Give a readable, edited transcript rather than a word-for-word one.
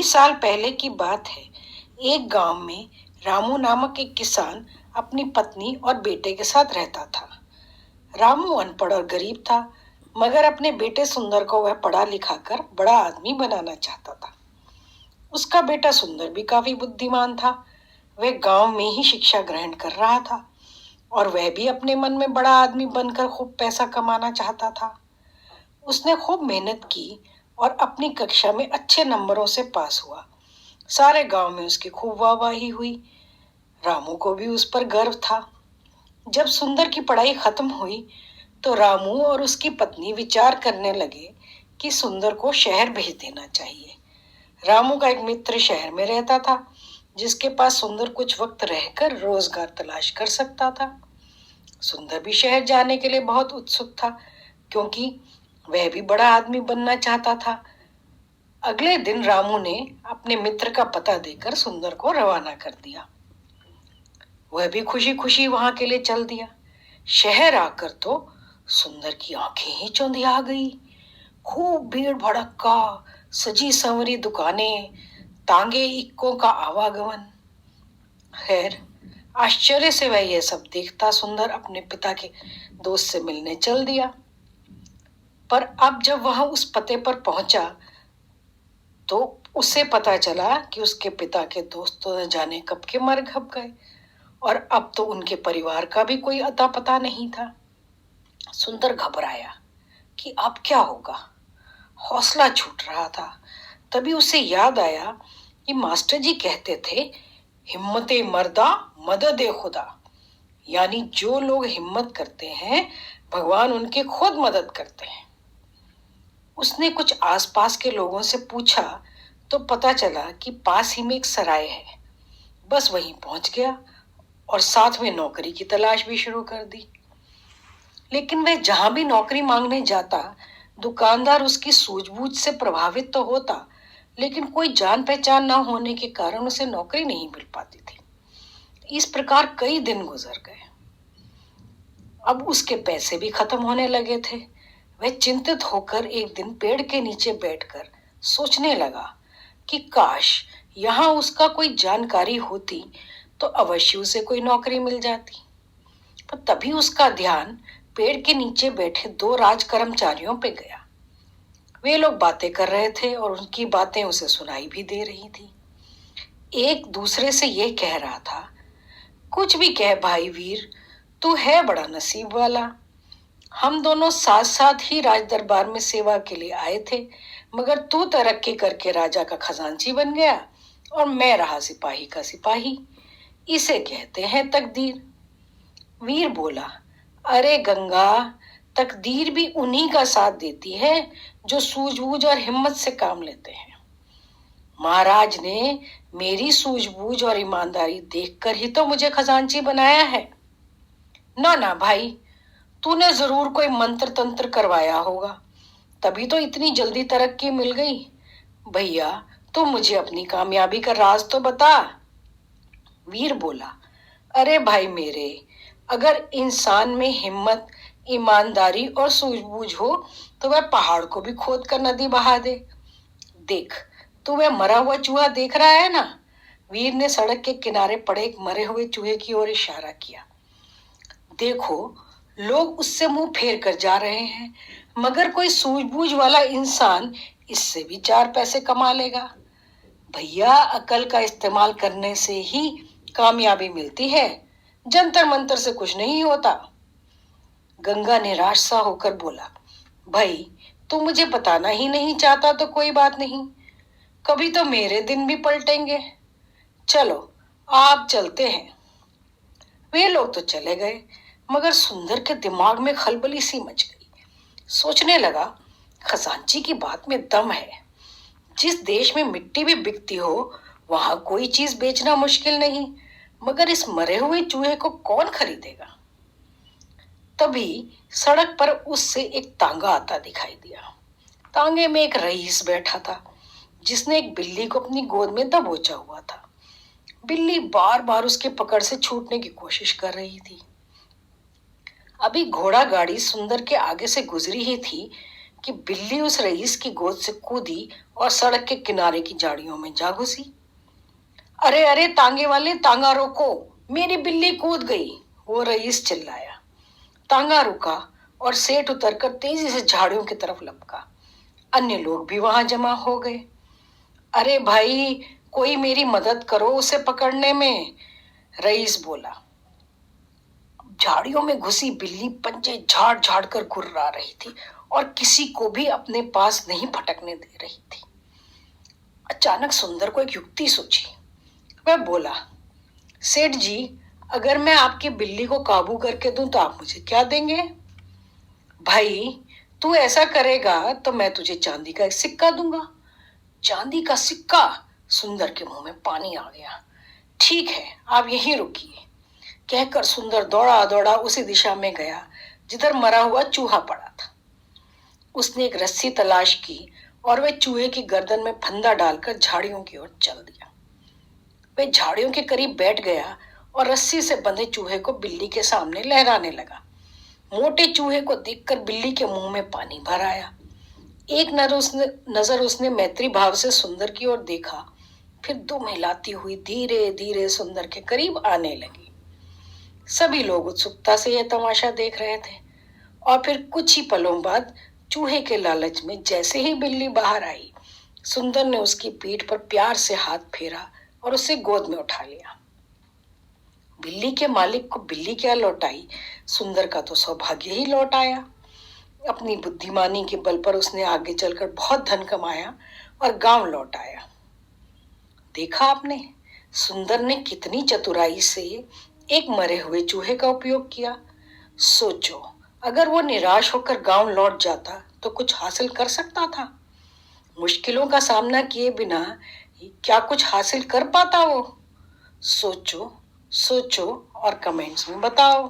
कई साल पहले की बात है। एक गांव में रामू नामक एक किसान अपनी पत्नी और बेटे के साथ रहता था। रामू अनपढ़ और गरीब था, मगर अपने बेटे सुंदर को वह पढ़ा लिखा कर बड़ा आदमी बनाना चाहता था। उसका बेटा सुंदर भी काफी बुद्धिमान था। वह गांव में ही शिक्षा ग्रहण कर रहा था और वह भी अपने मन में बड़ा आदमी बनकर खूब पैसा कमाना चाहता था। उसने खूब मेहनत की और अपनी कक्षा में अच्छे नंबरों से पास हुआ। सारे गांव में उसकी खूब वाहवाही हुई। रामू को भी उस पर गर्व था। जब सुंदर की पढ़ाई खत्म हुई तो रामू और उसकी पत्नी विचार करने लगे कि सुंदर को शहर भेज देना चाहिए। रामू का एक मित्र शहर में रहता था, जिसके पास सुंदर कुछ वक्त रहकर रोजगार तलाश कर सकता था। सुंदर भी शहर जाने के लिए बहुत उत्सुक था, क्योंकि वह भी बड़ा आदमी बनना चाहता था। अगले दिन रामू ने अपने मित्र का पता देकर सुंदर को रवाना कर दिया। वह भी खुशी खुशी वहां के लिए चल दिया। शहर आकर तो सुंदर की आंखें ही चौंधिया गई। खूब भीड़ भड़क्का, सजी संवरी दुकानें, तांगे इक्कों का आवागमन। खैर, आश्चर्य से वह यह सब देखता सुंदर अपने पिता के दोस्त से मिलने चल दिया। पर अब जब वह उस पते पर पहुंचा तो उसे पता चला कि उसके पिता के दोस्त तो न जाने कब के मर घप गए और अब तो उनके परिवार का भी कोई अता पता नहीं था। सुंदर घबराया कि अब क्या होगा। हौसला छूट रहा था। तभी उसे याद आया कि मास्टर जी कहते थे, हिम्मते मर्दा मदद खुदा। यानी जो लोग हिम्मत करते हैं, भगवान उनके खुद मदद करते हैं। उसने कुछ आसपास के लोगों से पूछा तो पता चला कि पास ही में एक सराय है। बस वहीं पहुंच गया और साथ में नौकरी की तलाश भी शुरू कर दी। लेकिन वह जहां भी नौकरी मांगने जाता, दुकानदार उसकी सूझबूझ से प्रभावित तो होता, लेकिन कोई जान पहचान न होने के कारण उसे नौकरी नहीं मिल पाती थी। इस प्रकार कई दिन गुजर गए। अब उसके पैसे भी खत्म होने लगे थे। वह चिंतित होकर एक दिन पेड़ के नीचे बैठकर सोचने लगा कि काश यहाँ उसका कोई जानकारी होती तो अवश्य उसे कोई नौकरी मिल जाती। पर तभी उसका ध्यान पेड़ के नीचे बैठे दो राज कर्मचारियों पे गया। वे लोग बातें कर रहे थे और उनकी बातें उसे सुनाई भी दे रही थी। एक दूसरे से यह कह रहा था, कुछ भी कह भाई वीर, तू है बड़ा नसीब वाला। हम दोनों साथ साथ ही राज दरबार में सेवा के लिए आए थे, मगर तू तरक्की करके राजा का खजांची बन गया और मैं रहा सिपाही का सिपाही। इसे कहते हैं तकदीर। वीर बोला, अरे गंगा, तकदीर भी उन्हीं का साथ देती है जो सूझबूझ और हिम्मत से काम लेते हैं। महाराज ने मेरी सूझबूझ और ईमानदारी देखकर ही तो मुझे खजांची बनाया है। ना ना भाई, तूने जरूर कोई मंत्र तंत्र करवाया होगा, तभी तो इतनी जल्दी तरक्की मिल गई। भैया, तू मुझे अपनी कामयाबी का राज तो बता। वीर बोला, अरे भाई मेरे, अगर इंसान में हिम्मत, ईमानदारी और सूझबूझ हो तो वह पहाड़ को भी खोद कर नदी बहा दे। देख, तू वह मरा हुआ चूहा देख रहा है ना? वीर ने सड़क के किनारे पड़े एक मरे हुए चूहे की ओर इशारा किया। देखो, लोग उससे मुंह फेर कर जा रहे हैं, मगर कोई सूझबूझ वाला इंसान इससे भी 4 पैसे कमा लेगा। भैया, अकल का इस्तेमाल करने से ही कामयाबी मिलती है, जंतर मंतर से कुछ नहीं होता। गंगा निराश सा होकर बोला, भाई, तू मुझे बताना ही नहीं चाहता तो कोई बात नहीं, कभी तो मेरे दिन भी पलटेंगे। चलो, आप चलते हैं। वे लोग तो चले गए, मगर सुंदर के दिमाग में खलबली सी मच गई। सोचने लगा, खजांची की बात में दम है। जिस देश में मिट्टी भी बिकती हो, वहां कोई चीज बेचना मुश्किल नहीं, मगर इस मरे हुए चूहे को कौन खरीदेगा? तभी सड़क पर उससे एक तांगा आता दिखाई दिया। तांगे में एक रईस बैठा था, जिसने एक बिल्ली को अपनी गोद में दबोचा हुआ था। बिल्ली बार बार उसके पकड़ से छूटने की कोशिश कर रही थी। अभी घोड़ा गाड़ी सुंदर के आगे से गुजरी ही थी कि बिल्ली उस रईस की गोद से कूदी और सड़क के किनारे की झाड़ियों में जा घुसी। अरे अरे तांगे वाले, तांगा रोको, मेरी बिल्ली कूद गई, वो रईस चिल्लाया। तांगा रुका और सेठ उतरकर तेजी से झाड़ियों की तरफ लपका। अन्य लोग भी वहां जमा हो गए। अरे भाई, कोई मेरी मदद करो उसे पकड़ने में, रईस बोला। झाड़ियों में घुसी बिल्ली पंजे झाड़ झाड़ कर गुर्रा रही थी और किसी को भी अपने पास नहीं फटकने दे रही थी। अचानक सुंदर को एक युक्ति सूझी। वह बोला, सेठ जी, अगर मैं आपकी बिल्ली को काबू करके दूं तो आप मुझे क्या देंगे? भाई, तू ऐसा करेगा तो मैं तुझे चांदी का एक सिक्का दूंगा। चांदी का सिक्का? सुंदर के मुंह में पानी आ गया। ठीक है, आप यहीं रुकिए, कहकर सुंदर दौड़ा दौड़ा उसी दिशा में गया जिधर मरा हुआ चूहा पड़ा था। उसने एक रस्सी तलाश की और वह चूहे की गर्दन में फंदा डालकर झाड़ियों की ओर चल दिया। वह झाड़ियों के करीब बैठ गया और रस्सी से बंधे चूहे को बिल्ली के सामने लहराने लगा। मोटे चूहे को देखकर बिल्ली के मुंह में पानी भर आया। एक नजर उसने मैत्री भाव से सुंदर की ओर देखा, फिर दुम हिलाती हुई धीरे धीरे सुंदर के करीब आने लगी। सभी लोग उत्सुकता से यह तमाशा देख रहे थे और फिर कुछ ही पलों बाद चूहे के लालच में जैसे ही बिल्ली बाहर आई, सुंदर ने उसकी पीठ पर प्यार से हाथ फेरा और उसे गोद में उठा लिया। बिल्ली के मालिक को बिल्ली क्या लौटाई, सुंदर का तो सौभाग्य ही लौट आया। अपनी बुद्धिमानी के बल पर उसने आगे चलकर बहुत धन कमाया और गांव लौट आया। देखा आपने, सुंदर ने कितनी चतुराई से एक मरे हुए चूहे का उपयोग किया। सोचो, अगर वो निराश होकर गांव लौट जाता तो कुछ हासिल कर सकता था? मुश्किलों का सामना किए बिना क्या कुछ हासिल कर पाता वो? सोचो सोचो और कमेंट्स में बताओ।